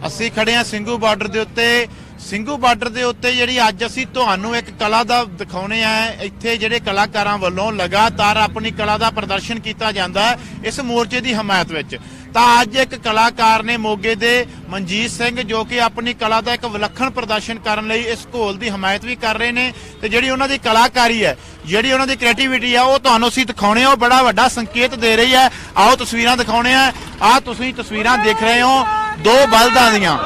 ਅਸੀਂ ਖੜੇ ਆ ਸਿੰਘੂ ਬਾਰਡਰ ਦੇ ਉੱਤੇ। ਸਿੰਘੂ ਬਾਰਡਰ ਦੇ ਉੱਤੇ ਜਿਹੜੀ ਅੱਜ ਅਸੀਂ ਤੁਹਾਨੂੰ ਇੱਕ ਕਲਾ ਦਾ ਦਿਖਾਉਣੇ ਆ। ਇੱਥੇ ਜਿਹੜੇ ਕਲਾਕਾਰਾਂ ਵੱਲੋਂ ਲਗਾਤਾਰ ਆਪਣੀ ਕਲਾ ਦਾ ਪ੍ਰਦਰਸ਼ਨ ਕੀਤਾ ਜਾਂਦਾ ਹੈ ਇਸ ਮੋਰਚੇ ਦੀ ਹਮਾਇਤ ਵਿੱਚ। ਤਾਂ ਅੱਜ ਇੱਕ ਕਲਾਕਾਰ ਨੇ ਮੋਗੇ ਦੇ ਮਨਜੀਤ ਸਿੰਘ ਜੋ ਕਿ ਆਪਣੀ ਕਲਾ ਦਾ ਇੱਕ ਵਿਲੱਖਣ ਪ੍ਰਦਰਸ਼ਨ ਕਰਨ ਲਈ ਇਸ ਘੋਲ ਦੀ ਹਮਾਇਤ ਵੀ ਕਰ ਰਹੇ ਨੇ ਤੇ ਜਿਹੜੀ ਉਹਨਾਂ ਦੀ ਕਲਾਕਾਰੀ ਹੈ, ਜਿਹੜੀ ਉਹਨਾਂ ਦੀ ਕ੍ਰੀਏਟੀਵਿਟੀ ਆ ਉਹ ਤੁਹਾਨੂੰ ਅਸੀਂ ਦਿਖਾਉਣੇ ਆ। ਉਹ ਬੜਾ ਵੱਡਾ ਸੰਕੇਤ ਦੇ ਰਹੀ ਹੈ। ਆਓ ਤਸਵੀਰਾਂ ਦਿਖਾਉਣੇ ਆ। ਆਹ ਤੁਸੀਂ ਤਸਵੀਰਾਂ ਦੇਖ ਰਹੇ ਹੋ ਦੋ ਬਲਦਾਂ ਦੀਆਂ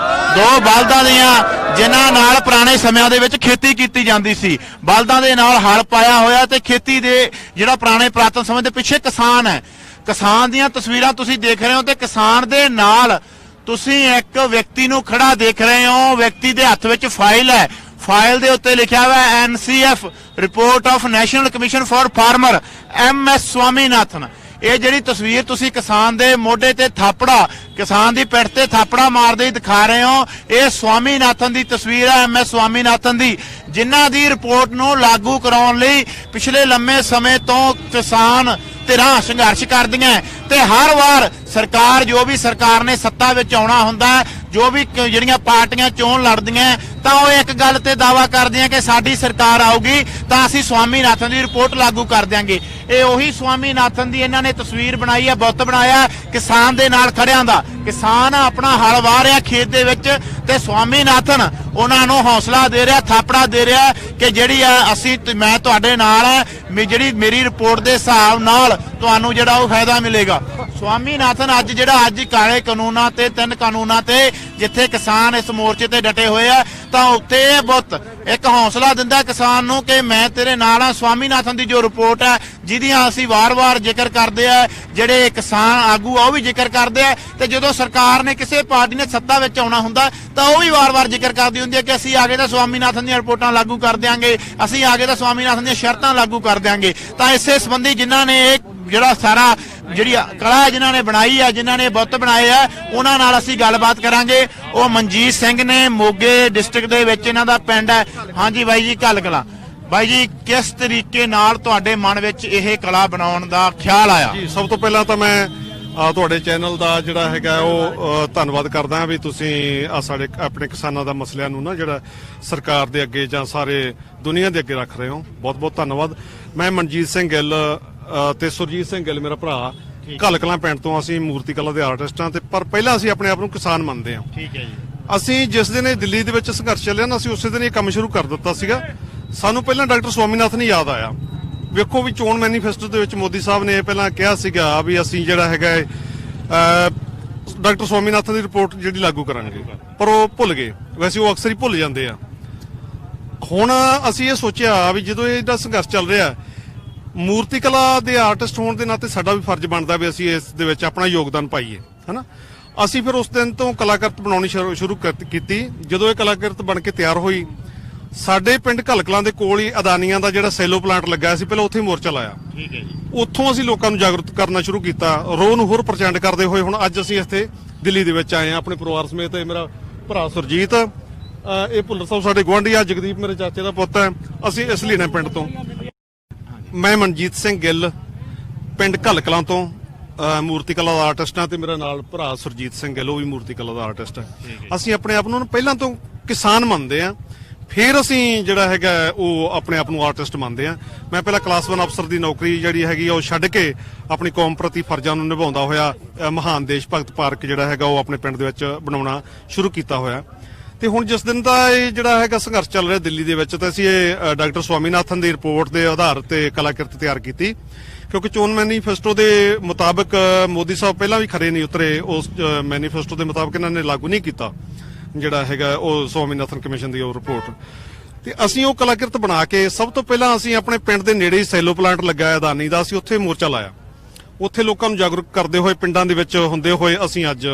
ਜਿਨ੍ਹਾਂ ਨਾਲ ਪੁਰਾਣੇ ਸਮਿਆਂ ਦੇ ਵਿੱਚ ਖੇਤੀ ਕੀਤੀ ਜਾਂਦੀ ਸੀ। ਬਲਦਾਂ ਦੇ ਨਾਲ ਹਲ ਪਾਇਆ ਹੋਇਆ ਤੇ ਖੇਤੀ ਦੇ ਜਿਹੜਾ ਪੁਰਾਣੇ ਪੁਰਾਤਨ ਸਮੇਂ ਦੇ ਪਿੱਛੇ ਕਿਸਾਨ ਹੈ, ਕਿਸਾਨ ਦੀਆਂ ਤਸਵੀਰਾਂ ਤੁਸੀਂ ਦੇਖ ਰਹੇ ਹੋ ਤੇ ਕਿਸਾਨ ਦੇ ਨਾਲ ਤੁਸੀਂ ਇੱਕ ਵਿਅਕਤੀ ਨੂੰ ਖੜਾ ਦੇਖ ਰਹੇ ਹੋ। ਵਿਅਕਤੀ ਦੇ ਹੱਥ ਵਿੱਚ ਫਾਈਲ ਹੈ। ਫਾਈਲ ਦੇ ਉੱਤੇ ਲਿਖਿਆ ਹੋਇਆ NCF report of national commission for farmer MS Swaminathan. ਇਹ ਜਿਹੜੀ ਤਸਵੀਰ ਤੁਸੀਂ ਕਿਸਾਨ ਦੇ ਮੋਢੇ ਤੇ ਥਾਪੜਾ, ਕਿਸਾਨ ਦੀ ਪਿੱਠ ਤੇ ਥਾਪੜਾ ਮਾਰਦੇ ਹੀ ਦਿਖਾ ਰਹੇ ਹੋ, ਇਹ ਸਵਾਮੀਨਾਥਨ ਦੀ ਤਸਵੀਰ ਹੈ, MS ਸਵਾਮੀਨਾਥਨ ਦੀ, ਜਿਨ੍ਹਾਂ ਦੀ ਰਿਪੋਰਟ ਨੂੰ ਲਾਗੂ ਕਰਾਉਣ ਲਈ ਪਿਛਲੇ ਲੰਮੇ ਸਮੇਂ ਤੋਂ ਕਿਸਾਨ ਧਿਰਾਂ ਸੰਘਰਸ਼ ਕਰਦੀਆਂ ਤੇ ਹਰ ਵਾਰ ਸਰਕਾਰ ਜੋ ਵੀ ਸਰਕਾਰ ਨੇ ਸੱਤਾ ਵਿੱਚ ਆਉਣਾ ਹੁੰਦਾ, ਜੋ ਵੀ ਜਿਹੜੀਆਂ ਪਾਰਟੀਆਂ ਚੋਣ ਲੜਦੀਆਂ ਤਾਂ ਉਹ ਇੱਕ ਗੱਲ ਤੇ ਦਾਅਵਾ ਕਰਦੀਆਂ ਕਿ ਸਾਡੀ ਸਰਕਾਰ ਆਊਗੀ ਤਾਂ ਅਸੀਂ ਸਵਾਮੀਨਾਥਨ ਦੀ ਰਿਪੋਰਟ ਲਾਗੂ ਕਰ ਦਿਆਂਗੇ। ਇਹ ਉਹੀ ਸਵਾਮੀਨਾਥਨ ਦੀ ਇਹਨਾਂ ਨੇ ਤਸਵੀਰ ਬਣਾਈ ਹੈ, ਬੁੱਤ ਬਣਾਇਆ ਕਿਸਾਨ ਦੇ ਨਾਲ ਖੜਿਆਂ ਦਾ। ਕਿਸਾਨ ਆਪਣਾ ਹਲ ਵਾਹ ਰਿਹਾ ਖੇਤ ਦੇ ਵਿੱਚ ਤੇ ਸਵਾਮੀਨਾਥਨ ਉਹਨਾਂ ਨੂੰ ਹੌਸਲਾ ਦੇ ਰਿਹਾ, ਥਾਪੜਾ ਦੇ ਰਿਹਾ ਕਿ ਜਿਹੜੀ ਮੈਂ ਤੁਹਾਡੇ ਨਾਲ ਹੈ, ਜਿਹੜੀ ਮੇਰੀ ਰਿਪੋਰਟ ਦੇ ਹਿਸਾਬ ਨਾਲ ਤੁਹਾਨੂੰ ਜਿਹੜਾ ਉਹ ਫਾਇਦਾ ਮਿਲੇਗਾ। ਸਵਾਮੀਨਾਥਨ ਅੱਜ ਕਾਲੇ ਕਾਨੂੰਨਾਂ ਤੇ 3 ਕਾਨੂੰਨਾਂ ਤੇ ਜਿੱਥੇ ਕਿਸਾਨ ਇਸ ਮੋਰਚੇ ਤੇ ਡਟੇ ਹੋਏ ਆ ਤਾਂ ਉੱਥੇ ਇਹ ਬੁੱਤ ਇੱਕ ਹੌਸਲਾ ਦਿੰਦਾ ਕਿਸਾਨ ਨੂੰ ਕਿ ਮੈਂ ਤੇਰੇ ਨਾਲ ਆ। ਸਵਾਮੀਨਾਥਨ ਦੀ ਜੋ ਰਿਪੋਰਟ ਹੈ ਜਿਹਦੀਆਂ ਅਸੀਂ ਵਾਰ-ਵਾਰ ਜ਼ਿਕਰ ਕਰਦੇ ਆ, ਜਿਹੜੇ ਕਿਸਾਨ ਆਗੂ ਆ ਉਹ ਵੀ ਜ਼ਿਕਰ ਕਰਦੇ ਆ ਤੇ ਜਦੋਂ ਸਰਕਾਰ ਨੇ ਕਿਸੇ ਪਾਰਟੀ ਨੇ ਸੱਤਾ ਵਿੱਚ ਆਉਣਾ ਹੁੰਦਾ ਤਾਂ ਉਹ ਵੀ ਵਾਰ-ਵਾਰ ਜ਼ਿਕਰ ਕਰਦੀ ਹੁੰਦੀ ਹੈ ਕਿ ਅਸੀਂ ਆਗੇ ਤਾਂ ਸਵਾਮੀਨਾਥਨ ਦੀਆਂ ਰਿਪੋਰਟਾਂ ਲਾਗੂ ਕਰ ਦਿਆਂਗੇ, ਅਸੀਂ ਆਗੇ ਤਾਂ ਸਵਾਮੀਨਾਥਨ ਦੀਆਂ ਸ਼ਰਤਾਂ ਲਾਗੂ ਕਰ ਦਿਆਂਗੇ। ਤਾਂ ਇਸੇ ਸੰਬੰਧੀ ਜਿਨ੍ਹਾਂ ਨੇ ਇਹ ਜਿਹੜਾ ਸਾਰਾ ਜਿਹੜੀ ਕਲਾ ਜਿਨ੍ਹਾਂ ਨੇ ਬਣਾਈ ਆ, ਜਿਨ੍ਹਾਂ ਨੇ ਬੁੱਤ ਬਣਾਏ ਆ, ਉਹਨਾਂ ਨਾਲ ਅਸੀਂ ਗੱਲਬਾਤ ਕਰਾਂਗੇ। ਉਹ ਮਨਜੀਤ ਸਿੰਘ ਨੇ, ਮੋਗੇ ਡਿਸਟ੍ਰਿਕਟ ਦੇ ਵਿੱਚ ਇਹਨਾਂ ਦਾ ਪਿੰਡ ਹੈ। ਹਾਂਜੀ ਬਾਈ ਜੀ, ਘੱਲ ਕਲਾਂ। ਬਾਈ ਜੀ, ਕਿਸ ਤਰੀਕੇ ਨਾਲ ਤੁਹਾਡੇ ਮਨ ਵਿੱਚ ਇਹ ਕਲਾ ਬਣਾਉਣ ਦਾ ਖਿਆਲ ਆਇਆ? ਜੀ, ਸਭ ਤੋਂ ਪਹਿਲਾਂ ਤਾਂ ਮੈਂ ਤੁਹਾਡੇ ਚੈਨਲ ਦਾ ਜਿਹੜਾ ਹੈਗਾ ਉਹ ਧੰਨਵਾਦ ਕਰਦਾ ਵੀ ਤੁਸੀਂ ਸਾਡੇ ਆਪਣੇ ਕਿਸਾਨਾਂ ਦਾ ਮਸਲਿਆਂ ਨੂੰ ਨਾ ਜਿਹੜਾ ਸਰਕਾਰ ਦੇ ਅੱਗੇ ਜਾਂ ਸਾਰੇ ਦੁਨੀਆ ਦੇ ਅੱਗੇ ਰੱਖ ਰਹੇ ਹੋ। ਬਹੁਤ ਬਹੁਤ ਧੰਨਵਾਦ। ਮੈਂ ਮਨਜੀਤ ਸਿੰਘ ਗਿੱਲ ਤੇ ਸੁਰਜੀਤ ਸਿੰਘ ਗਿੱਲ ਮੇਰਾ ਭਰਾ, ਘੱਲ ਕਲਾਂ ਪਿੰਡ ਤੋਂ ਅਸੀਂ ਮੂਰਤੀ ਕਲਾ ਦੇ ਆਰਟਿਸਟ ਹਾਂ। ਤੇ ਪਰ ਪਹਿਲਾਂ ਅਸੀਂ ਆਪਣੇ ਆਪ ਨੂੰ ਕਿਸਾਨ ਮੰਨਦੇ ਹਾਂ। ਠੀਕ ਹੈ ਜੀ। ਅਸੀਂ ਜਿਸ ਦਿਨ ਇਹ ਦਿੱਲੀ ਦੇ ਵਿੱਚ ਸੰਘਰਸ਼ ਚੱਲਿਆ ਨਾ, ਅਸੀਂ ਉਸੇ ਦਿਨ ਇਹ ਕੰਮ ਸ਼ੁਰੂ ਕਰ ਦਿੱਤਾ ਸੀਗਾ। ਸਾਨੂੰ ਪਹਿਲਾਂ ਡਾਕਟਰ ਸਵਾਮੀਨਾਥਨ ਯਾਦ ਆਇਆ। ਵੇਖੋ ਵੀ ਚੋਣ ਮੈਨੀਫੈਸਟੋ ਦੇ ਵਿੱਚ ਮੋਦੀ ਸਾਹਿਬ ਨੇ ਪਹਿਲਾਂ ਕਿਹਾ ਸੀਗਾ ਵੀ ਅਸੀਂ ਜਿਹੜਾ ਹੈਗਾ ਡਾਕਟਰ ਸਵਾਮੀਨਾਥਨ ਦੀ ਰਿਪੋਰਟ ਜਿਹੜੀ ਲਾਗੂ ਕਰਾਂਗੇ, ਪਰ ਉਹ ਭੁੱਲ ਗਏ। ਵੈਸੇ ਉਹ ਅਕਸਰ ਹੀ ਭੁੱਲ ਜਾਂਦੇ ਆ। ਹੁਣ ਅਸੀਂ ਇਹ ਸੋਚਿਆ ਵੀ ਜਦੋਂ ਇਹਦਾ ਸੰਘਰਸ਼ ਚੱਲ ਰਿਹਾ, ਮੂਰਤੀ ਕਲਾ ਦੇ ਆਰਟਿਸਟ ਹੋਣ ਦੇ ਨਾਤੇ ਸਾਡਾ ਵੀ ਫਰਜ਼ ਬਣਦਾ ਵੀ ਅਸੀਂ ਇਸ ਦੇ ਵਿੱਚ ਆਪਣਾ ਯੋਗਦਾਨ ਪਾਈਏ, ਹਨਾ। ਅਸੀਂ ਫਿਰ ਉਸ ਦਿਨ ਤੋਂ ਕਲਾਕ੍ਰਿਤ ਬਣਾਉਣੀ ਸ਼ੁਰੂ ਕੀਤੀ। ਜਦੋਂ ਇਹ ਕਲਾਕ੍ਰਿਤ ਬਣ ਕੇ ਤਿਆਰ ਹੋਈ, ਸਾਡੇ ਪਿੰਡ ਘੱਲ ਕਲਾਂ ਦੇ ਕੋਲ ਹੀ ਅਦਾਨੀਆਂ ਦਾ ਜਿਹੜਾ ਸੈਲੋ ਪਲਾਂਟ ਲੱਗਾ ਸੀ, ਪਹਿਲਾਂ ਉੱਥੇ ਮੋਰਚਾ ਲਾਇਆ। ਠੀਕ ਹੈ ਜੀ। ਉੱਥੋਂ ਅਸੀਂ ਲੋਕਾਂ ਨੂੰ ਜਾਗਰੂਕ ਕਰਨਾ ਸ਼ੁਰੂ ਕੀਤਾ, ਰੋਹ ਨੂੰ ਹੋਰ ਪ੍ਰਚੰਡ ਕਰਦੇ ਹੋਏ ਹੁਣ ਅੱਜ ਅਸੀਂ ਇੱਥੇ ਦਿੱਲੀ ਦੇ ਵਿੱਚ ਆਏ ਹਾਂ ਆਪਣੇ ਪਰਿਵਾਰ ਸਮੇਤ। ਮੇਰਾ ਭਰਾ ਸੁਰਜੀਤ, ਇਹ ਭੁੱਲਰ ਸਾਹਿਬ ਸਾਡੇ ਗੁਆਂਢੀ ਆ, ਜਗਦੀਪ ਮੇਰੇ ਚਾਚੇ ਦਾ ਪੁੱਤ ਹੈ। ਅਸੀਂ ਇਸ ਲਈ ਨੇ ਪਿੰਡ ਤੋਂ। ਮੈਂ ਮਨਜੀਤ ਸਿੰਘ ਗਿੱਲ, ਪਿੰਡ ਘੱਲ ਕਲਾਂ ਤੋਂ ਮੂਰਤੀ ਕਲਾ ਦਾ ਆਰਟਿਸਟ ਹਾਂ ਤੇ ਮੇਰਾ ਨਾਲ ਭਰਾ ਸੁਰਜੀਤ ਸਿੰਘ ਗਿੱਲ, ਉਹ ਵੀ ਮੂਰਤੀ ਕਲਾ ਦਾ ਆਰਟਿਸਟ ਹੈ। ਅਸੀਂ ਆਪਣੇ ਆਪ ਨੂੰ ਪਹਿਲਾਂ ਤੋਂ ਕਿਸਾਨ ਮੰਨਦੇ ਹਾਂ, ਫਿਰ ਅਸੀਂ ਜਿਹੜਾ ਹੈਗਾ ਉਹ ਆਪਣੇ ਆਪ ਨੂੰ ਆਰਟਿਸਟ ਮੰਨਦੇ ਹਾਂ। ਮੈਂ ਪਹਿਲਾਂ ਕਲਾਸ 1 ਅਫਸਰ ਦੀ ਨੌਕਰੀ ਜਿਹੜੀ ਹੈਗੀ ਉਹ ਛੱਡ ਕੇ ਆਪਣੀ ਕੌਮ ਪ੍ਰਤੀ ਫਰਜ਼ਾਂ ਨੂੰ ਨਿਭਾਉਂਦਾ ਹੋਇਆ ਮਹਾਨ ਦੇਸ਼ ਭਗਤ ਪਾਰਕ ਜਿਹੜਾ ਹੈਗਾ ਉਹ ਆਪਣੇ ਪਿੰਡ ਦੇ ਵਿੱਚ ਬਣਾਉਣਾ ਸ਼ੁਰੂ ਕੀਤਾ ਹੋਇਆ। ਤੇ ਹੁਣ ਜਿਸ ਦਿਨ ਦਾ ਇਹ ਜਿਹੜਾ ਹੈਗਾ ਸੰਘਰਸ਼ ਚੱਲ ਰਿਹਾ ਦਿੱਲੀ ਦੇ ਵਿੱਚ, ਤਾਂ ਅਸੀਂ ਇਹ ਡਾਕਟਰ ਸਵਾਮੀਨਾਥਨ ਦੀ ਰਿਪੋਰਟ ਦੇ ਆਧਾਰ ਤੇ ਕਲਾਕ੍ਰਿਤ ਤਿਆਰ ਕੀਤੀ, ਕਿਉਂਕਿ ਚੋਣ ਮੈਨੀਫੈਸਟੋ ਦੇ ਮੁਤਾਬਕ ਮੋਦੀ ਸਾਹਿਬ ਪਹਿਲਾਂ ਵੀ ਖਰੇ ਨਹੀਂ ਉਤਰੇ। ਉਸ ਮੈਨੀਫੈਸਟੋ ਦੇ ਮੁਤਾਬਕ ਇਹਨਾਂ ਨੇ ਲਾਗੂ ਨਹੀਂ ਕੀਤਾ ਜਿਹੜਾ ਹੈਗਾ ਉਹ ਸਵਾਮੀਨਾਥਨ ਕਮਿਸ਼ਨ ਦੀ ਉਹ ਰਿਪੋਰਟ। ਤੇ ਅਸੀਂ ਉਹ ਕਲਾਕ੍ਰਿਤ ਬਣਾ ਕੇ ਸਭ ਤੋਂ ਪਹਿਲਾਂ ਅਸੀਂ ਆਪਣੇ ਪਿੰਡ ਦੇ ਨੇੜੇ ਹੀ ਸੈਲੋ ਪਲਾਂਟ ਲੱਗਾ ਅਦਾਨੀ ਦਾ, ਅਸੀਂ ਉੱਥੇ ਮੋਰਚਾ ਲਾਇਆ। ਉੱਥੇ ਲੋਕਾਂ ਨੂੰ ਜਾਗਰੂਕ ਕਰਦੇ ਹੋਏ, ਪਿੰਡਾਂ ਦੇ ਵਿੱਚ ਹੁੰਦੇ ਹੋਏ ਅਸੀਂ ਅੱਜ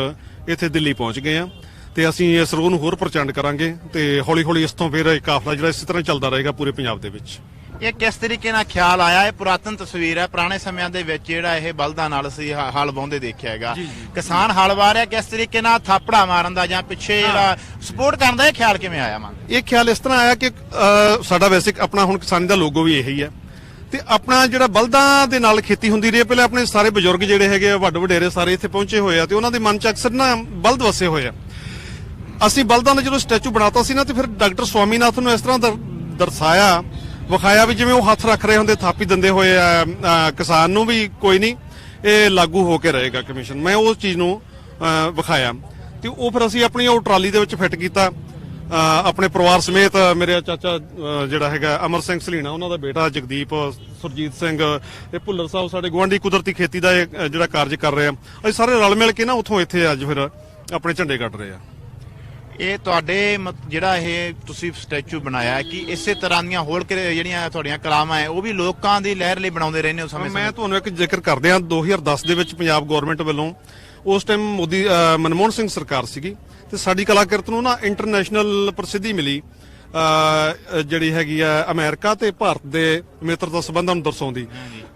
ਇੱਥੇ ਦਿੱਲੀ ਪਹੁੰਚ ਗਏ ਹਾਂ ਤੇ ਅਸੀਂ ਇਸ ਰੋਹ ਨੂੰ ਹੋਰ ਪ੍ਰਚੰਡ ਕਰਾਂਗੇ ਤੇ ਹੌਲੀ-ਹੌਲੀ ਇਸ ਤੋਂ ਫਿਰ ਇਹ ਕਾਫਲਾ ਜਿਹੜਾ ਇਸੇ ਤਰ੍ਹਾਂ ਚੱਲਦਾ ਰਹੇਗਾ ਪੂਰੇ ਪੰਜਾਬ ਦੇ ਵਿੱਚ। ਇਹ ਕਿਸ ਤਰੀਕੇ ਨਾਲ ਖਿਆਲ ਆਇਆ? ਇਹ ਪੁਰਾਤਨ ਤਸਵੀਰ ਹੈ, ਪੁਰਾਣੇ ਸਮਿਆਂ ਦੇ ਵਿੱਚ ਜਿਹੜਾ ਇਹ ਬਲਦਾਂ ਨਾਲ ਅਸੀਂ ਹਲ ਵਾਹੁੰਦੇ ਦੇਖਿਆ ਹੈਗਾ। ਕਿਸਾਨ ਹਲ ਵਾਹ ਰਿਹਾ, ਕਿਸ ਤਰੀਕੇ ਨਾਲ ਥਾਪੜਾ ਮਾਰਨ ਦਾ ਜਾਂ ਪਿੱਛੇ ਜਿਹੜਾ ਸਪੋਰਟ ਕਰਨ ਦਾ ਇਹ ਖਿਆਲ ਕਿਵੇਂ ਆਇਆ ਮਨ? ਇਹ ਖਿਆਲ ਇਸ ਤਰ੍ਹਾਂ ਆਇਆ ਕਿ ਸਾਡਾ ਵੈਸੇ ਆਪਣਾ ਹੁਣ ਕਿਸਾਨੀ ਦਾ ਲੋਗੋ ਵੀ ਇਹੀ ਹੈ ਤੇ ਆਪਣਾ ਜਿਹੜਾ ਬਲਦਾਂ ਦੇ ਨਾਲ ਖੇਤੀ ਹੁੰਦੀ ਰਹੀ, ਪਹਿਲੇ ਆਪਣੇ ਸਾਰੇ ਬਜ਼ੁਰਗ ਜਿਹੜੇ ਹੈਗੇ ਵੱਡ ਵਡੇਰੇ ਸਾਰੇ ਇੱਥੇ ਪਹੁੰਚੇ ਹੋਏ ਆ ਤੇ ਉਹਨਾਂ ਦੇ ਮਨ ਚ ਅਕਸਰ ਨਾ ਬਲਦ ਵਸੇ ਹੋਏ ਆ। ਅਸੀਂ ਬਲਦਾਂ ਦਾ ਜਦੋਂ ਸਟੈਚੂ ਬਣਾਤਾ ਸੀ ਨਾ ਤੇ ਫਿਰ ਡਾਕਟਰ ਸਵਾਮੀਨਾਥਨ ਨੂੰ ਇਸ ਤਰ੍ਹਾਂ ਦਰਸਾਇਆ ਵਿਖਾਇਆ ਵੀ ਜਿਵੇਂ ਉਹ ਹੱਥ ਰੱਖ ਰਹੇ ਹੁੰਦੇ ਥਾਪੀ ਦਿੰਦੇ ਹੋਏ ਕਿਸਾਨ ਨੂੰ ਵੀ ਕੋਈ ਨਹੀਂ ਇਹ ਲਾਗੂ ਹੋ ਕੇ ਰਹੇਗਾ ਕਮਿਸ਼ਨ। ਮੈਂ ਉਸ ਚੀਜ਼ ਨੂੰ ਵਿਖਾਇਆ ਤੇ ਉਹ ਫਿਰ ਅਸੀਂ ਆਪਣੀ ਉਹ ਟਰਾਲੀ ਦੇ ਵਿੱਚ ਫਿੱਟ ਕੀਤਾ ਆਪਣੇ ਪਰਿਵਾਰ ਸਮੇਤ। ਮੇਰੇ ਚਾਚਾ ਜਿਹੜਾ ਹੈਗਾ ਅਮਰ ਸਿੰਘ ਸਲੀਣਾ, ਉਹਨਾਂ ਦਾ ਬੇਟਾ ਜਗਦੀਪ, ਸੁਰਜੀਤ ਸਿੰਘ, ਇਹ ਭੁੱਲਰ ਸਾਹਿਬ ਸਾਡੇ ਗੁਆਂਢੀ ਕੁਦਰਤੀ ਖੇਤੀ ਦਾ ਜਿਹੜਾ ਕਾਰਜ ਕਰ ਰਹੇ ਆ। ਅਸੀਂ ਸਾਰੇ ਰਲ ਮਿਲ ਕੇ ਨਾ ਉੱਥੋਂ ਇੱਥੇ ਅੱਜ ਫਿਰ ਆਪਣੇ ਝੰਡੇ ਕੱਢ ਰਹੇ ਆ। ਇਹ ਤੁਹਾਡੇ ਜਿਹੜਾ ਇਹ ਤੁਸੀਂ ਸਟੈਚੂ ਬਣਾਇਆ ਕਿ ਇਸੇ ਤਰ੍ਹਾਂ ਦੀਆਂ ਹੋਰ ਜਿਹੜੀਆਂ ਤੁਹਾਡੀਆਂ ਕਲਾਵਾਂ ਹੈ ਉਹ ਵੀ ਲੋਕਾਂ ਦੀ ਲਹਿਰ ਲਈ ਬਣਾਉਂਦੇ ਰਹਿੰਦੇ ਹੋ ਸਮੇਂ? ਮੈਂ ਤੁਹਾਨੂੰ ਇੱਕ ਜ਼ਿਕਰ ਕਰਦੇ ਹਾਂ, 2010 ਦੇ ਵਿੱਚ ਪੰਜਾਬ ਗਵਰਨਮੈਂਟ ਵੱਲੋਂ ਉਸ ਟਾਈਮ ਮਨਮੋਹਨ ਸਿੰਘ ਸਰਕਾਰ ਸੀਗੀ ਤੇ ਸਾਡੀ ਕਲਾਕ੍ਰਿਤ ਨੂੰ ਨਾ ਇੰਟਰਨੈਸ਼ਨਲ ਪ੍ਰਸਿੱਧੀ ਮਿਲੀ ਜਿਹੜੀ ਹੈਗੀ ਆ ਅਮਰੀਕਾ ਤੇ ਭਾਰਤ ਦੇ ਮਿੱਤਰਤਾ ਸੰਬੰਧਾਂ ਨੂੰ ਦਰਸਾਉਂਦੀ।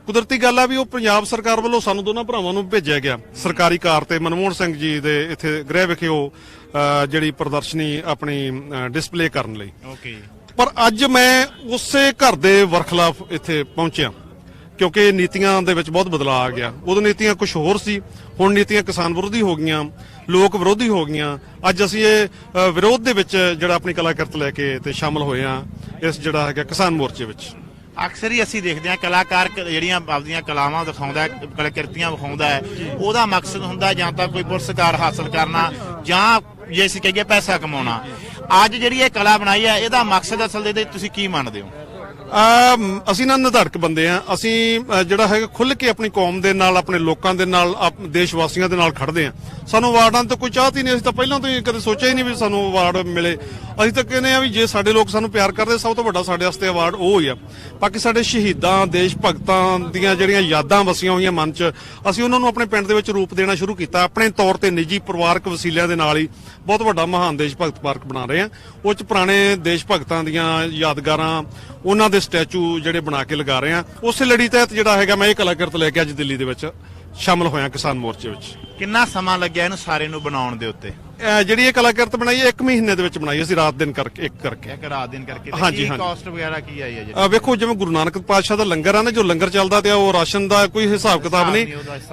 ਕੁਦਰਤੀ ਗੱਲ ਆ ਵੀ ਉਹ ਪੰਜਾਬ ਸਰਕਾਰ ਵੱਲੋਂ ਸਾਨੂੰ ਦੋਨਾਂ ਭਰਾਵਾਂ ਨੂੰ ਭੇਜਿਆ ਗਿਆ ਸਰਕਾਰੀ ਕਾਰ ਤੇ ਮਨਮੋਹਨ ਸਿੰਘ ਜੀ ਦੇ ਇੱਥੇ ਗ੍ਰਹਿ ਵਿਖੇ ਉਹ ਜਿਹੜੀ ਪ੍ਰਦਰਸ਼ਨੀ ਆਪਣੀ ਡਿਸਪਲੇ ਕਰਨ ਲਈ। ਪਰ ਅੱਜ ਮੈਂ ਉਸੇ ਘਰ ਦੇ ਵਰਖਲਾਫ ਇੱਥੇ ਪਹੁੰਚਿਆ ਕਿਉਂਕਿ ਨੀਤੀਆਂ ਦੇ ਵਿੱਚ ਬਹੁਤ ਬਦਲਾਅ ਆ ਗਿਆ। ਉਦੋਂ ਨੀਤੀਆਂ ਕੁਝ ਹੋਰ ਸੀ, ਹੁਣ ਨੀਤੀਆਂ ਕਿਸਾਨ ਵਿਰੋਧੀ ਹੋ ਗਈਆਂ, ਲੋਕ ਵਿਰੋਧੀ ਹੋ ਗਈਆਂ। ਅੱਜ ਅਸੀਂ ਇਹ ਵਿਰੋਧ ਦੇ ਵਿੱਚ ਜਿਹੜਾ ਆਪਣੀ ਕਲਾਕ੍ਰਿਤ ਲੈ ਕੇ ਤੇ ਸ਼ਾਮਲ ਹੋਏ ਆ ਇਸ ਜਿਹੜਾ ਹੈਗਾ ਕਿਸਾਨ ਮੋਰਚੇ ਵਿੱਚ। ਅਕਸਰ ਹੀ ਅਸੀਂ ਦੇਖਦੇ ਹਾਂ ਕਲਾਕਾਰ ਜਿਹੜੀਆਂ ਆਪਦੀਆਂ ਕਲਾਵਾਂ ਦਿਖਾਉਂਦਾ, ਕਲਾਕ੍ਰਿਤੀਆਂ ਵਿਖਾਉਂਦਾ ਹੈ, ਉਹਦਾ ਮਕਸਦ ਹੁੰਦਾ ਜਾਂ ਤਾਂ ਕੋਈ ਪੁਰਸਕਾਰ ਹਾਸਲ ਕਰਨਾ ਜਾਂ ਜੇ ਅਸੀਂ ਕਹੀਏ ਪੈਸਾ ਕਮਾਉਣਾ। ਅੱਜ ਜਿਹੜੀ ਇਹ ਕਲਾ ਬਣਾਈ ਹੈ ਇਹਦਾ ਮਕਸਦ ਅਸਲ ਦੇ ਤੁਸੀਂ ਕੀ ਮੰਨਦੇ ਹੋ? ਅਸੀਂ ਨਾ ਨਿਧੜਕ ਬੰਦੇ ਆ। ਅਸੀਂ ਜਿਹੜਾ ਹੈਗਾ ਖੁੱਲ੍ਹ ਕੇ ਆਪਣੀ ਕੌਮ ਦੇ ਨਾਲ, ਆਪਣੇ ਲੋਕਾਂ ਦੇ ਨਾਲ, ਦੇਸ਼ ਵਾਸੀਆਂ ਦੇ ਨਾਲ ਖੜਦੇ ਆ। ਸਾਨੂੰ ਅਵਾਰਡਾਂ ਤੋਂ ਕੋਈ ਚਾਹਤ ਹੀ ਨਹੀਂ। ਅਸੀਂ ਤਾਂ ਪਹਿਲਾਂ ਤੋਂ ਹੀ ਕਦੇ ਸੋਚਿਆ ਹੀ ਨਹੀਂ ਵੀ ਸਾਨੂੰ ਅਵਾਰਡ ਮਿਲੇ। ਅਸੀਂ ਤਾਂ ਕਹਿੰਦੇ ਆ ਵੀ ਜੇ ਸਾਡੇ ਲੋਕ ਸਾਨੂੰ ਪਿਆਰ ਕਰਦੇ, ਸਭ ਤੋਂ ਵੱਡਾ ਸਾਡੇ ਵਾਸਤੇ ਅਵਾਰਡ ਉਹ ਹੀ ਆ। ਬਾਕੀ ਸਾਡੇ ਸ਼ਹੀਦਾਂ, ਦੇਸ਼ ਭਗਤਾਂ ਦੀਆਂ ਜਿਹੜੀਆਂ ਯਾਦਾਂ ਵਸੀਆਂ ਹੋਈਆਂ ਮਨ 'ਚ, ਅਸੀਂ ਉਹਨਾਂ ਨੂੰ ਆਪਣੇ ਪਿੰਡ ਦੇ ਵਿੱਚ ਰੂਪ ਦੇਣਾ ਸ਼ੁਰੂ ਕੀਤਾ। ਆਪਣੇ ਤੌਰ ਤੇ ਨਿੱਜੀ ਪਰਿਵਾਰਕ ਵਸੀਲਿਆਂ ਦੇ ਨਾਲ ਹੀ ਬਹੁਤ ਵੱਡਾ ਮਹਾਨ ਦੇਸ਼ ਭਗਤ ਪਾਰਕ ਬਣਾ ਰਹੇ ਆ। ਉਹ 'ਚ ਪੁਰਾਣੇ ਦੇਸ਼ ਭਗਤਾਂ ਦੀਆਂ ਯਾਦਗਾਰਾਂ, ਉਹਨਾਂ ਦੇ ਸਟੈਚੂ ਜਿਹੜੇ ਬਣਾ ਕੇ ਲਗਾ ਰਹੇ ਆ। ਉਸੇ ਲੜੀ ਤਹਿਤ ਜਿਹੜਾ ਹੈਗਾ ਮੈਂ ਇਹ ਕਲਾਕ੍ਰਿਤ ਲੈ ਕੇ ਅੱਜ ਦਿੱਲੀ ਦੇ ਵਿੱਚ ਸ਼ਾਮਲ ਹੋਇਆ ਕਿਸਾਨ ਮੋਰਚੇ ਵਿੱਚ। ਕਿੰਨਾ ਸਮਾਂ ਲੱਗਿਆ ਇਹਨੂੰ ਸਾਰੇ ਨੂੰ ਬਣਾਉਣ ਦੇ ਉੱਤੇ? ਜਿਹੜੀ ਇਹ ਕਲਾਕ੍ਰਿਤ ਬਣਾਈ ਹੈ 1 ਮਹੀਨੇ ਦੇ ਵਿੱਚ ਬਣਾਈ ਅਸੀਂ, ਰਾਤ ਦਿਨ ਕਰਕੇ ਇੱਕ ਰਾਤ ਦਿਨ ਕਰਕੇ। ਹਾਂਜੀ, ਕੀ ਕਾਸਟ ਵਗੈਰਾ ਕੀ ਆਈ ਹੈ ਜੀ? ਵੇਖੋ ਜਿਵੇਂ ਗੁਰੂ ਨਾਨਕ ਪਾਤਸ਼ਾਹ ਦਾ ਲੰਗਰ ਆ ਨਾ, ਜੋ ਲੰਗਰ ਚੱਲਦਾ ਤੇ ਉਹ ਰਾਸ਼ਨ ਦਾ ਕੋਈ ਹਿਸਾਬ ਕਿਤਾਬ ਨਹੀਂ,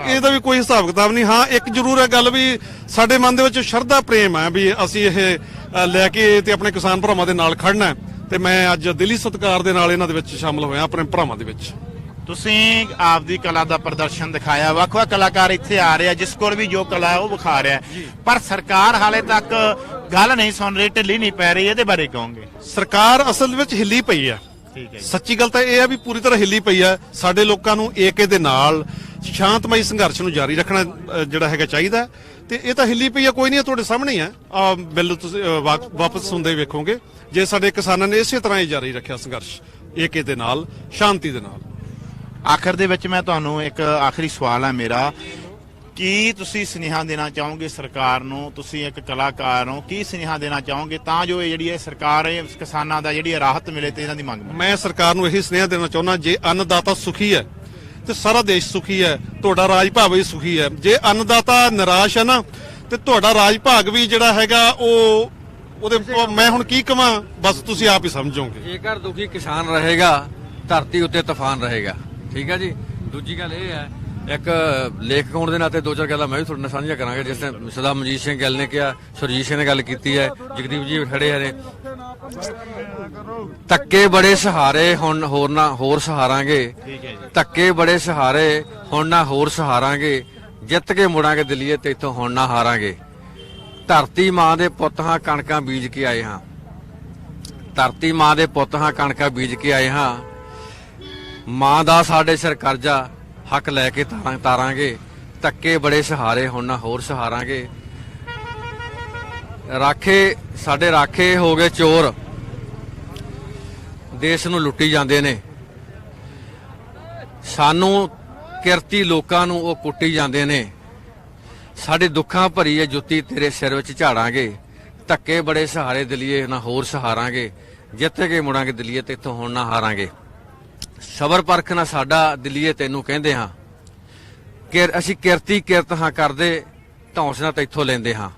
ਇਹਦਾ ਵੀ ਕੋਈ ਹਿਸਾਬ ਕਿਤਾਬ ਨਹੀਂ। ਹਾਂ ਇੱਕ ਜ਼ਰੂਰ ਹੈ ਗੱਲ ਵੀ ਸਾਡੇ ਮਨ ਦੇ ਵਿੱਚ ਸ਼ਰਧਾ ਪ੍ਰੇਮ ਹੈ ਵੀ ਅਸੀਂ ਇਹ ਲੈ ਕੇ ਤੇ ਆਪਣੇ ਕਿਸਾਨ ਭਰਾਵਾਂ ਦੇ ਨਾਲ ਖੜਨਾ ਤੇ ਮੈਂ ਅੱਜ ਦਿਲੀ ਸਤਿਕਾਰ ਦੇ ਨਾਲ ਇਹਨਾਂ ਦੇ ਵਿੱਚ ਸ਼ਾਮਲ ਹੋਇਆ ਆਪਣੇ ਭਰਾਵਾਂ ਦੇ ਵਿੱਚ। ਤੁਸੀਂ ਆਪਦੀ ਕਲਾ ਦਾ ਪ੍ਰਦਰਸ਼ਨ ਦਿਖਾਇਆ, ਵੱਖ-ਵੱਖ ਕਲਾਕਾਰ ਇੱਥੇ ਆ ਰਹੇ ਆ, ਜਿਸ ਕੋਲ ਵੀ ਜੋ ਕਲਾ ਹੈ ਉਹ ਵਿਖਾ ਰਿਹਾ, ਪਰ ਸਰਕਾਰ ਹਾਲੇ ਤੱਕ ਗੱਲ ਨਹੀਂ ਸੁਣ ਰਹੀ, ਢਿੱਲੀ ਨਹੀਂ ਪੈ ਰਹੀ। ਇਹਦੇ ਬਾਰੇ ਕਹੋਗੇ? ਸਰਕਾਰ ਅਸਲ ਵਿੱਚ ਹਿੱਲੀ ਪਈ ਹੈ। ਸੱਚੀ ਗੱਲ ਤਾਂ ਇਹ ਹੈ ਵੀ ਪੂਰੀ ਤਰ੍ਹਾਂ ਹਿੱਲੀ ਪਈ ਹੈ। ਸਾਡੇ ਲੋਕਾਂ ਨੂੰ ਏਕੇ ਦੇ ਨਾਲ ਸ਼ਾਂਤਮਈ ਸੰਘਰਸ਼ ਨੂੰ ਜਾਰੀ ਰੱਖਣਾ ਜਿਹੜਾ ਹੈਗਾ ਚਾਹੀਦਾ ਤੇ ਇਹ ਤਾਂ ਹਿੱਲੀ ਪਈ ਹੈ। ਕੋਈ ਨਹੀਂ, ਤੁਹਾਡੇ ਸਾਹਮਣੇ ਹੀ ਹੈ। ਬਿੱਲ ਤੁਸੀਂ ਵਾਪਸ ਸੁਣਦੇ ਵੇਖੋਗੇ ਜੇ ਸਾਡੇ ਕਿਸਾਨਾਂ ਨੇ ਇਸੇ ਤਰ੍ਹਾਂ ਹੀ ਜਾਰੀ ਰੱਖਿਆ ਸੰਘਰਸ਼ ਏਕੇ ਦੇ ਨਾਲ, ਸ਼ਾਂਤੀ ਦੇ ਨਾਲ। ਆਖਰ ਦੇ ਵਿੱਚ ਮੈਂ ਤੁਹਾਨੂੰ ਇੱਕ ਆਖਰੀ ਸਵਾਲ ਹੈ ਮੇਰਾ, ਕੀ ਤੁਸੀਂ ਸੁਨੇਹਾ ਦੇਣਾ ਚਾਹੋਗੇ ਸਰਕਾਰ ਨੂੰ? ਤੁਸੀਂ ਇੱਕ ਕਲਾਕਾਰ ਹੋ, ਕੀ ਸੁਨੇਹਾ ਦੇਣਾ ਚਾਹੋਗੇ ਤਾਂ ਜੋ ਇਹ ਜਿਹੜੀ ਸਰਕਾਰ ਹੈ ਕਿਸਾਨਾਂ ਦਾ ਜਿਹੜੀ ਰਾਹਤ ਮਿਲੇ ਤੇ ਇਹਨਾਂ ਦੀ ਮੰਗ? ਮੈਂ ਸਰਕਾਰ ਨੂੰ ਇਹੀ ਸੁਨੇਹਾ ਦੇਣਾ ਚਾਹੁੰਦਾ, ਜੇ ਅੰਨਦਾਤਾ ਸੁਖੀ ਹੈ ਤੇ ਸਾਰਾ ਦੇਸ਼ ਸੁਖੀ ਹੈ, ਤੁਹਾਡਾ ਰਾਜ ਭਾਗ ਵੀ ਸੁਖੀ ਹੈ। ਜੇ ਅੰਨਦਾਤਾ ਨਿਰਾਸ਼ ਹੈ ਨਾ ਤੇ ਤੁਹਾਡਾ ਰਾਜ ਭਾਗ ਵੀ ਜਿਹੜਾ ਹੈਗਾ ਉਹਦੇ ਮੈਂ ਹੁਣ ਕੀ ਕਵਾਂ, ਬਸ ਤੁਸੀਂ ਆਪ ਹੀ ਸਮਝੋਗੇ। ਜੇਕਰ ਦੁਖੀ ਕਿਸਾਨ ਰਹੇਗਾ ਧਰਤੀ ਉੱਤੇ ਤੂਫਾਨ ਰਹੇਗਾ। ਠੀਕ ਹੈ ਜੀ। ਦੂਜੀ ਗੱਲ ਇਹ ਹੈ, ਇੱਕ ਲੇਖਕ ਹੋਣ ਦੇ ਨਾਤੇ ਦੋ ਚਾਰ ਗੱਲਾਂ ਮੈਂ ਵੀ ਤੁਹਾਡੇ ਨਾਲ ਸਾਂਝੀਆਂ ਕਰਾਂਗਾ। ਜਿਸ ਤਰ੍ਹਾਂ ਸਰਦਾਰ ਮਨਜੀਤ ਸਿੰਘ ਗਿੱਲ ਨੇ ਕਿਹਾ, ਸੁਰਜੀਤ ਸਿੰਘ ਨੇ ਗੱਲ ਕੀਤੀ ਹੈ, ਜਗਦੀਪ ਜੀ ਖੜੇ ਨੇ। ਧੱਕੇ ਬੜੇ ਸਹਾਰੇ ਹੁਣ ਹੋਰ ਸਹਾਰਾਂਗੇ, ਧੱਕੇ ਬੜੇ ਸਹਾਰੇ ਹੁਣ ਨਾ ਹੋਰ ਸਹਾਰਾਂਗੇ, ਜਿੱਤ ਕੇ ਮੁੜਾਂਗੇ ਦਿੱਲੀਏ ਤੇ ਇੱਥੋਂ ਹੁਣ ਨਾ ਹਾਰਾਂਗੇ। ਧਰਤੀ ਮਾਂ ਦੇ ਪੁੱਤ ਹਾਂ ਕਣਕਾਂ ਬੀਜ ਕੇ ਆਏ ਹਾਂ, ਧਰਤੀ ਮਾਂ ਦੇ ਪੁੱਤ ਹਾਂ ਕਣਕਾਂ ਬੀਜ ਕੇ ਆਏ ਹਾਂ। ਮਾਂ ਦਾ ਸਾਡੇ ਸਿਰ ਕਰਜ਼ਾ ਹੱਕ ਲੈ ਕੇ ਤਾਰਾਂਗੇ, ਧੱਕੇ ਬੜੇ ਸਹਾਰੇ ਹੁਣ ਨਾ ਹੋਰ ਸਹਾਰਾਂਗੇ। ਰਾਖੇ ਸਾਡੇ ਰਾਖੇ ਹੋ ਗਏ ਚੋਰ, ਦੇਸ਼ ਨੂੰ ਲੁੱਟੀ ਜਾਂਦੇ ਨੇ। ਸਾਨੂੰ ਕਿਰਤੀ ਲੋਕਾਂ ਨੂੰ ਉਹ ਕੁੱਟੀ ਜਾਂਦੇ ਨੇ। ਸਾਡੇ ਦੁੱਖਾਂ ਭਰੀ ਇਹ ਜੁੱਤੀ ਤੇਰੇ ਸਿਰ ਵਿੱਚ ਝਾੜਾਂਗੇ, ਧੱਕੇ ਬੜੇ ਸਹਾਰੇ ਦਿੱਲੀਏ ਨਾ ਹੋਰ ਸਹਾਰਾਂਗੇ, ਜਿੱਤ ਕੇ ਮੁੜਾਂਗੇ ਦਿੱਲੀਏ ਤੇ ਇੱਥੋਂ ਹੁਣ ਨਾ ਹਾਰਾਂਗੇ। ਸਬਰ ਪਰਖ ਨਾ ਸਾਡਾ ਦਿੱਲੀਏ ਤੈਨੂੰ ਕਹਿੰਦੇ ਹਾਂ, ਕਿ ਅਸੀਂ ਕਿਰਤੀ ਕਿਰਤ ਹਾਂ ਕਰਦੇ, ਧੌਂਸ ਨਾ ਤੈਥੋਂ ਲੈਂਦੇ ਹਾਂ।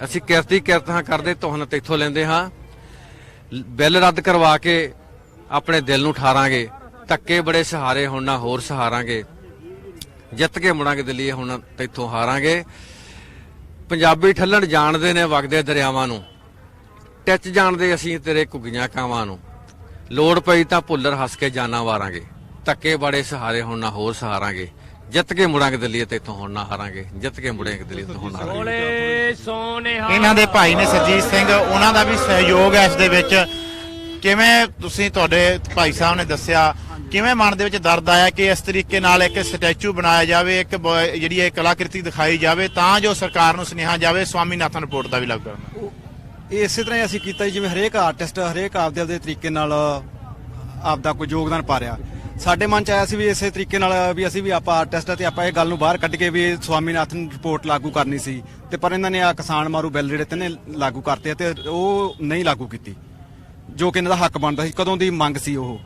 ਅਸੀਂ ਕਿਰਤੀ ਕਿਰਤ ਹਾਂ ਕਰਦੇ, ਧੌਂਸ ਨਾ ਤੈਥੋਂ ਲੈਂਦੇ ਹਾਂ। ਬਿੱਲ ਰੱਦ ਕਰਵਾ ਕੇ ਆਪਣੇ ਦਿਲ ਨੂੰ ਠਾਰਾਂਗੇ, ਧੱਕੇ ਬੜੇ ਸਹਾਰੇ ਹੁਣ ਨਾ ਹੋਰ ਸਹਾਰਾਂਗੇ, ਜਿੱਤ ਕੇ ਮੁੜਾਂਗੇ ਦਿੱਲੀਏ ਹੁਣ ਤੈਥੋਂ ਹਾਰਾਂਗੇ। ਪੰਜਾਬੀ ਠੱਲਣ ਜਾਣਦੇ ਨੇ ਵਗਦੇ ਦਰਿਆਵਾਂ ਨੂੰ, ਟਿੱਚ ਜਾਣਦੇ ਅਸੀਂ ਤੇਰੇ ਘੁੱਗੀਆਂ ਕਾਵਾਂ ਨੂੰ, ਲੋੜ ਪਈ ਤਾਂ ਭੁੱਲਰ ਹੱਸ ਕੇ ਜਾਨਾਂ ਵਾਰਾਂਗੇ, ਧੱਕੇ ਬੜੇ ਸਹਾਰੇ ਹੁਣ ਨਾ ਹੋਰ ਸਹਾਰਾਂਗੇ, ਜਿੱਤ ਕੇ ਮੁੜਾਂਗੇ ਦਿੱਲੀ ਤੇ ਇੱਥੋਂ ਹੁਣ ਨਾ ਹਾਰਾਂਗੇ, ਜਿੱਤ ਕੇ ਮੁੜਾਂਗੇ ਦਿੱਲੀ ਤੋਂ ਹੁਣ ਨਾ ਹਾਰਾਂਗੇ। ਇਹਨਾਂ ਦੇ ਭਾਈ ਨੇ ਸਰਜੀਤ ਸਿੰਘ, ਉਹਨਾਂ ਦਾ ਵੀ ਸਹਿਯੋਗ ਹੈ ਇਸ ਦੇ ਵਿੱਚ। ਕਿਵੇਂ ਤੁਸੀਂ, ਤੁਹਾਡੇ ਭਾਈ ਸਾਹਿਬ ਨੇ ਦੱਸਿਆ, ਕਿਵੇਂ ਮਨ ਦੇ ਵਿੱਚ ਦਰਦ ਆਇਆ ਕਿ ਇਸ ਤਰੀਕੇ ਨਾਲ ਇੱਕ ਸਟੈਚੂ ਬਣਾਇਆ ਜਾਵੇ, ਇੱਕ ਜਿਹੜੀ ਇਹ ਕਲਾਕ੍ਰਿਤੀ ਦਿਖਾਈ ਜਾਵੇ ਤਾਂ ਜੋ ਸਰਕਾਰ ਨੂੰ ਸੁਨੇਹਾ ਜਾਵੇ ਸਵਾਮੀਨਾਥਨ ਰਿਪੋਰਟ ਦਾ ਵੀ ਲਾਗੂ ਕਰਨਾ? ਇਹ ਇਸੇ ਤਰ੍ਹਾਂ ਹੀ ਅਸੀਂ ਕੀਤਾ ਜੀ, ਜਿਵੇਂ ਹਰੇਕ ਆਰਟਿਸਟ ਹਰੇਕ ਆਪਦੇ ਤਰੀਕੇ ਨਾਲ ਆਪਦਾ ਕੋਈ ਯੋਗਦਾਨ ਪਾ ਰਿਹਾ। ਸਾਡੇ ਮਨ ਚ ਆਇਆ ਸੀ ਵੀ ਇਸੇ ਤਰੀਕੇ ਨਾਲ ਵੀ ਅਸੀਂ ਵੀ ਆਪਾਂ ਆਰਟਿਸਟ ਆ ਤੇ ਆਪਾਂ ਇਹ ਗੱਲ ਨੂੰ ਬਾਹਰ ਕੱਢ ਕੇ ਵੀ ਸਵਾਮੀਨਾਥਨ ਰਿਪੋਰਟ ਲਾਗੂ ਕਰਨੀ ਸੀ, ਤੇ ਪਰ ਇਹਨਾਂ ਨੇ ਆ ਕਿਸਾਨ ਮਾਰੂ ਬਿੱਲ ਜਿਹੜੇ ਤਿੰਨੇ ਲਾਗੂ ਕਰਤੇ ਤੇ ਉਹ ਨਹੀਂ ਲਾਗੂ ਕੀਤੀ, ਜੋ ਕਿ ਇਹਨਾਂ ਦਾ ਹੱਕ ਬਣਦਾ ਸੀ, ਕਦੋਂ ਦੀ ਮੰਗ ਸੀ ਉਹ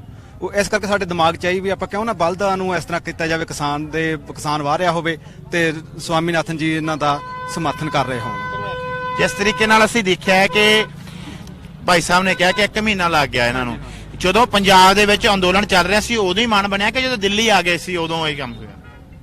ਇਸ ਕਰਕੇ ਸਾਡੇ ਦਿਮਾਗ 'ਚ ਆਈ ਵੀ ਆਪਾਂ ਕਿਉਂ ਨਾ ਬਲਦਾਂ ਨੂੰ ਇਸ ਤਰ੍ਹਾਂ ਕੀਤਾ ਜਾਵੇ, ਕਿਸਾਨ ਵਾਹ ਰਿਹਾ ਹੋਵੇ ਤੇ ਸਵਾਮੀਨਾਥਨ ਜੀ ਇਹਨਾਂ ਦਾ ਸਮਰਥਨ ਕਰ ਰਹੇ ਹੋਣ। ਜਿਸ ਤਰੀਕੇ ਨਾਲ ਅਸੀਂ ਦੇਖਿਆ ਹੈ ਕਿ ਭਾਈ ਸਾਹਿਬ ਨੇ ਕਿਹਾ ਕਿ 1 ਮਹੀਨਾ ਲੱਗ ਗਿਆ ਇਹਨਾਂ ਨੂੰ। ਜਦੋਂ ਪੰਜਾਬ ਦੇ ਵਿੱਚ ਅੰਦੋਲਨ ਚੱਲ ਰਿਹਾ ਸੀ ਉਦੋਂ ਹੀ ਮਨ ਬਣਿਆ ਕਿ ਜਦੋਂ ਦਿੱਲੀ ਆ ਗਏ ਸੀ ਉਦੋਂ ਇਹ ਕੰਮ ਹੋਇਆ?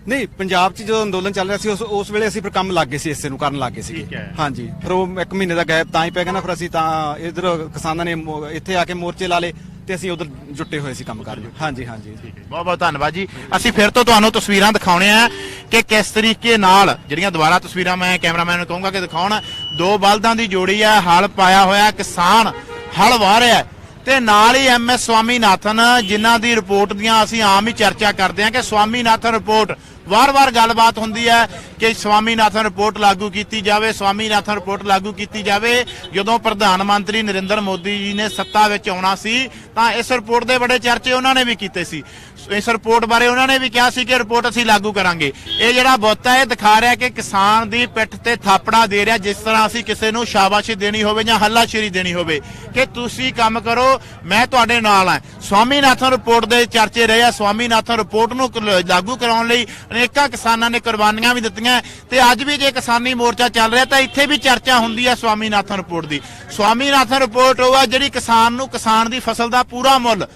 ਨਹੀਂ, ਪੰਜਾਬ 'ਚ ਜਦੋਂ ਅੰਦੋਲਨ ਚੱਲ ਰਿਹਾ ਸੀ ਉਸ ਵੇਲੇ ਅਸੀਂ ਫਿਰ ਕੰਮ ਲੱਗ ਗਏ ਸੀ, ਇਸੇ ਨੂੰ ਕਰਨ ਲੱਗ ਗਏ ਸੀ। ਹਾਂਜੀ, ਫਿਰ ਉਹ 1 ਮਹੀਨੇ ਦਾ ਗੈਪ ਤਾਂ ਹੀ ਪੈ ਗਿਆ ਨਾ, ਫਿਰ ਅਸੀਂ ਤਾਂ ਇਧਰ ਕਿਸਾਨਾਂ ਨੇ ਇੱਥੇ ਆ ਕੇ ਮੋਰਚੇ ਲਾ ਲਏ ਤੇ ਅਸੀਂ ਉਧਰ ਜੁੱਟੇ ਹੋਏ ਸੀ ਕੰਮ ਕਰਨ। ਹਾਂਜੀ ਹਾਂਜੀ, ਬਹੁਤ ਬਹੁਤ ਧੰਨਵਾਦ ਜੀ। ਅਸੀਂ ਫਿਰ ਤੋਂ ਤੁਹਾਨੂੰ ਤਸਵੀਰਾਂ ਦਿਖਾਉਣੇ ਆ ਕਿ ਕਿਸ ਤਰੀਕੇ ਨਾਲ ਜਿਹੜੀਆਂ ਦੁਬਾਰਾ ਤਸਵੀਰਾਂ ਮੈਂ ਕੈਮਰਾਮੈਨ ਨੂੰ ਕਹੂੰਗਾ ਕਿ ਦਿਖਾਉਣ। 2 ਬਲਦਾਂ ਦੀ ਜੋੜੀ ਆ, ਹਲ ਪਾਇਆ ਹੋਇਆ, ਕਿਸਾਨ ਹਲ ਵਾਹ ਰਿਹਾ ਤੇ ਨਾਲ ਹੀ MS ਸਵਾਮੀਨਾਥਨ, ਜਿਨ੍ਹਾਂ ਦੀ ਰਿਪੋਰਟ ਦੀਆਂ ਅਸੀਂ ਆਮ ਹੀ ਚਰਚਾ ਕਰਦੇ ਹਾਂ ਕਿ ਸਵਾਮੀਨਾਥਨ ਰਿਪੋਰਟ ਵਾਰ-ਵਾਰ ਗੱਲਬਾਤ ਹੁੰਦੀ ਹੈ ਕਿ ਸਵਾਮੀਨਾਥਨ ਰਿਪੋਰਟ ਲਾਗੂ ਕੀਤੀ ਜਾਵੇ, ਸਵਾਮੀਨਾਥਨ ਰਿਪੋਰਟ ਲਾਗੂ ਕੀਤੀ ਜਾਵੇ। ਜਦੋਂ ਪ੍ਰਧਾਨ ਮੰਤਰੀ ਨਰਿੰਦਰ ਮੋਦੀ ਜੀ ਨੇ ਸੱਤਾ ਵਿੱਚ ਆਉਣਾ ਸੀ ਤਾਂ ਇਸ ਰਿਪੋਰਟ ਦੇ ਬੜੇ ਚਰਚੇ ਉਹਨਾਂ ਨੇ ਵੀ ਕੀਤੇ ਸੀ। ਇਸ ਰਿਪੋਰਟ ਬਾਰੇ ਉਹਨਾਂ ਨੇ ਵੀ ਕਿਹਾ ਸੀ ਕਿ ਰਿਪੋਰਟ ਅਸੀਂ ਲਾਗੂ ਕਰਾਂਗੇ। ਇਹ ਜਿਹੜਾ ਬੁੱਤ ਹੈ ਇਹ ਦਿਖਾ ਰਿਹਾ ਕਿ ਕਿਸਾਨ ਦੀ ਪਿੱਠ ਤੇ ਥਾਪੜਾ ਦੇ ਰਿਹਾ, ਜਿਸ ਤਰ੍ਹਾਂ ਅਸੀਂ ਕਿਸੇ ਨੂੰ ਸ਼ਾਬਾਸ਼ੀ ਦੇਣੀ ਹੋਵੇ ਜਾਂ ਹੱਲਾਸ਼ੇਰੀ ਦੇਣੀ ਹੋਵੇ ਕਿ ਤੁਸੀਂ ਕੰਮ ਕਰੋ, ਮੈਂ ਤੁਹਾਡੇ ਨਾਲ ਹਾਂ। ਸਵਾਮੀਨਾਥਨ ਰਿਪੋਰਟ ਦੇ ਚਰਚੇ ਰਹੇ ਆ। ਸਵਾਮੀਨਾਥਨ ਰਿਪੋਰਟ ਨੂੰ ਲਾਗੂ ਕਰਾਉਣ ਲਈ ਅਨੇਕਾਂ ਕਿਸਾਨਾਂ ਨੇ ਕੁਰਬਾਨੀਆਂ ਵੀ ਦਿੱਤੀਆਂ ਤੇ ਅੱਜ ਵੀ ਜੇ ਕਿਸਾਨੀ ਮੋਰਚਾ ਚੱਲ ਰਿਹਾ ਤਾਂ ਇੱਥੇ ਵੀ ਚਰਚਾ ਹੁੰਦੀ ਹੈ ਸਵਾਮੀਨਾਥਨ ਰਿਪੋਰਟ ਦੀ। ਸਵਾਮੀਨਾਥਨ ਰਿਪੋਰਟ ਉਹ ਆ ਜਿਹੜੀ ਕਿਸਾਨ ਨੂੰ ਕਿਸਾਨ ਦੀ ਫਸਲ ਦਾ ਪੂਰਾ ਮੁੱਲ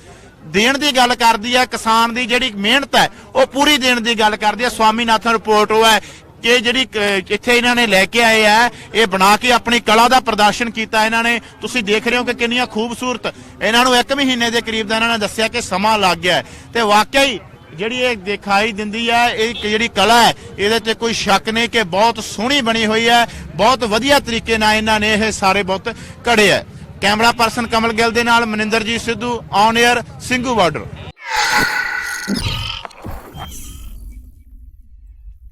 ਦੇਣ ਦੀ ਗੱਲ ਕਰਦੀ ਹੈ, ਕਿਸਾਨ ਦੀ ਜਿਹੜੀ ਮਿਹਨਤ ਹੈ ਉਹ ਪੂਰੀ ਦੇਣ ਦੀ ਗੱਲ ਕਰਦੀ ਹੈ। ਸਵਾਮੀਨਾਥਨ ਰਿਪੋਰਟ ਉਹ ਹੈ ਕਿ ਜਿਹੜੀ ਇੱਥੇ ਇਹਨਾਂ ਨੇ ਲੈ ਕੇ ਆਏ ਆ, ਇਹ ਬਣਾ ਕੇ ਆਪਣੀ ਕਲਾ ਦਾ ਪ੍ਰਦਰਸ਼ਨ ਕੀਤਾ ਇਹਨਾਂ ਨੇ। ਤੁਸੀਂ ਦੇਖ ਰਹੇ ਹੋ ਕਿ ਕਿੰਨੀਆਂ ਖੂਬਸੂਰਤ, ਇਹਨਾਂ ਨੂੰ 1 ਮਹੀਨੇ ਦੇ ਕਰੀਬ ਦਾ ਇਹਨਾਂ ਨੇ ਦੱਸਿਆ ਕਿ ਸਮਾਂ ਲੱਗ ਗਿਆ ਤੇ ਵਾਕਈ ਜਿਹੜੀ ਇਹ ਦਿਖਾਈ ਦਿੰਦੀ ਹੈ, ਇਹ ਜਿਹੜੀ ਕਲਾ ਹੈ ਇਹਦੇ ਤੇ ਕੋਈ ਸ਼ੱਕ ਨਹੀਂ ਕਿ ਬਹੁਤ ਸੋਹਣੀ ਬਣੀ ਹੋਈ ਹੈ। ਬਹੁਤ ਵਧੀਆ ਤਰੀਕੇ ਨਾਲ ਇਹਨਾਂ ਨੇ ਇਹ ਸਾਰੇ ਬੁੱਤ ਘੜੇ ਹੈ। ਕੈਮਰਾ ਪਰਸਨ ਕਮਲ ਗਿੱਲ ਦੇ ਨਾਲ Maninderjit Sidhu, on air, Singhu border.